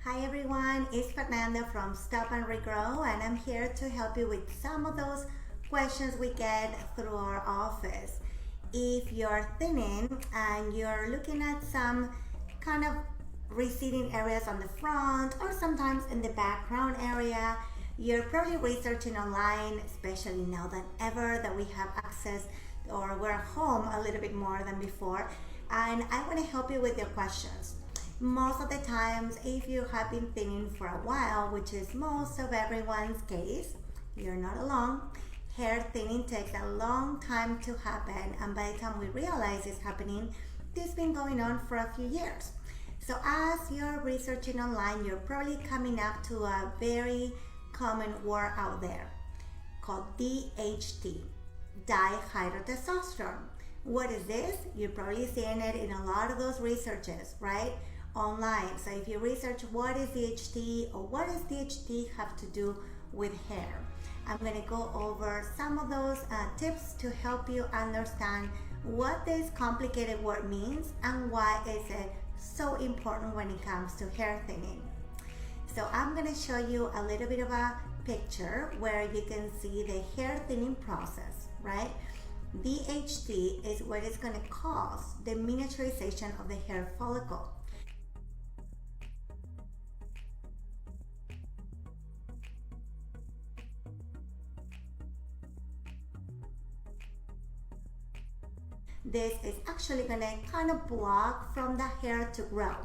Hi everyone, it's Fernanda from Stop and Regrow, and I'm here to help you with some of those questions we get through our office. If you're thinning and you're looking at some kind of receding areas on the front or sometimes in the background area, you're probably researching online, especially now than ever that we have access or we're home a little bit more than before, and I want to help you with your questions. Most of the times, if you have been thinning for a while, which is most of everyone's case, you're not alone. Hair thinning takes a long time to happen, and by the time we realize it's happening, this has been going on for a few years. So as you're researching online, you're probably coming up to a very common word out there called DHT, dihydrotestosterone. What is this? You're probably seeing it in a lot of those researches, right? Online. So if you research what is DHT or what does DHT have to do with hair, I'm going to go over some of those tips to help you understand what this complicated word means and why is it so important when it comes to hair thinning. So I'm going to show you a little bit of a picture where you can see the hair thinning process, right? DHT is what is going to cause the miniaturization of the hair follicle. This is actually going to kind of block from the hair to grow.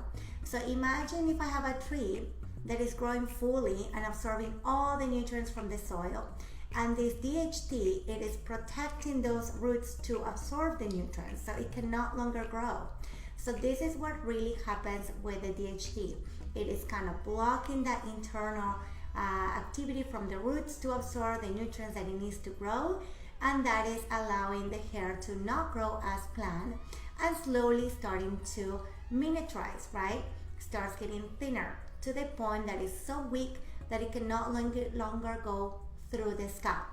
So imagine if I have a tree that is growing fully and absorbing all the nutrients from the soil, and this DHT, it is protecting those roots to absorb the nutrients so it can no longer grow. So this is what really happens with the DHT. It is kind of blocking that internal activity from the roots to absorb the nutrients that it needs to grow, and that is allowing the hair to not grow as planned and slowly starting to miniaturize, right? Starts getting thinner to the point that it's so weak that it can no longer go through the scalp.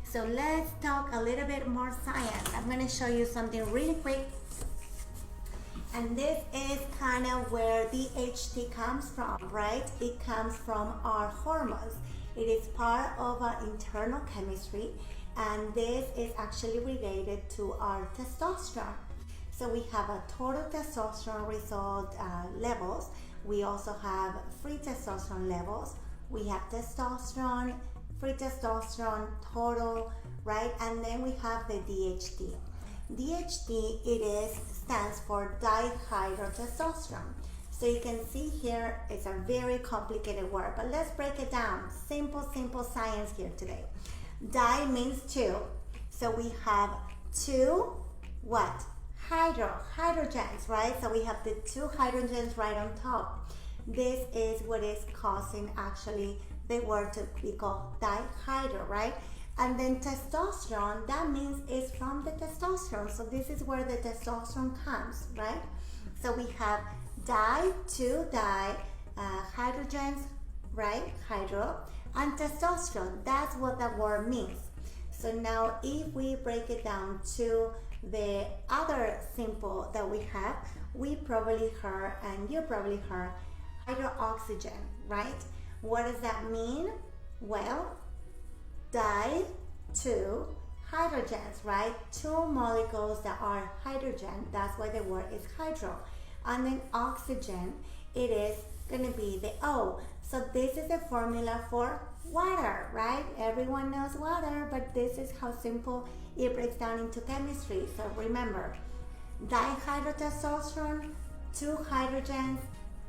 So let's talk a little bit more science. I'm going to show you something really quick. And this is kind of where DHT comes from, right? It comes from our hormones. It is part of our internal chemistry, and this is actually related to our testosterone. So we have a total testosterone result levels. We also have free testosterone levels. We have testosterone, free testosterone, total, right? And then we have the DHT. DHT, stands for dihydrotestosterone. So you can see here, it's a very complicated word, but let's break it down. Simple science here today. Di means two. So we have two, what? Hydrogens, right? So we have the two hydrogens right on top. This is what is causing actually the word to be called dihydro, right? And then testosterone, that means it's from the testosterone. So this is where the testosterone comes, right? So we have two hydrogens, right? Hydro, and testosterone. That's what that word means. So now if we break it down to the other symbol that we have, we probably heard, and you probably heard, hydroxygen, right? What does that mean? Well, two hydrogens, right? Two molecules that are hydrogen, that's why the word is hydro. And then oxygen, it is going to be the O. So this is the formula for water, right? Everyone knows water, but this is how simple it breaks down into chemistry. So remember, dihydrotestosterone, two hydrogens,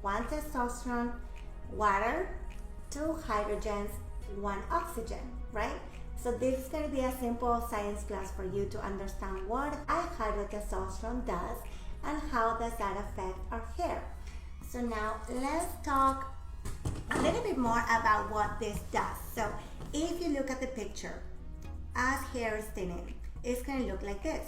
one testosterone, water, two hydrogens, one oxygen, right? So this is going to be a simple science class for you to understand what dihydrotestosterone does and how does that affect our hair. So now let's talk a little bit more about what this does. So if you look at the picture, as hair is thinning, it's going to look like this.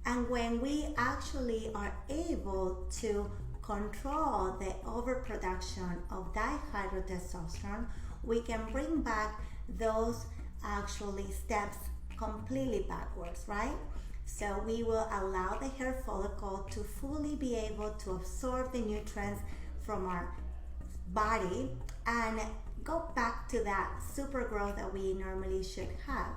And when we actually are able to control the overproduction of dihydrotestosterone, we can bring back those actually steps completely backwards, right? So we will allow the hair follicle to fully be able to absorb the nutrients from our body and go back to that super growth that we normally should have.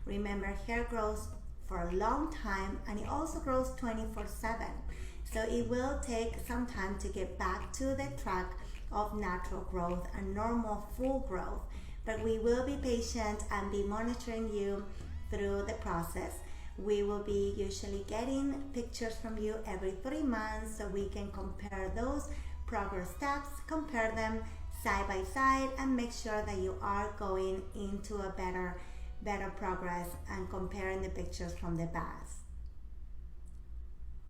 Remember, hair grows for a long time and it also grows 24/7. So it will take some time to get back to the track of natural growth and normal full growth. But we will be patient and be monitoring you through the process. We will be usually getting pictures from you every 3 months so we can compare those progress steps, compare them side by side, and make sure that you are going into a better progress and comparing the pictures from the past.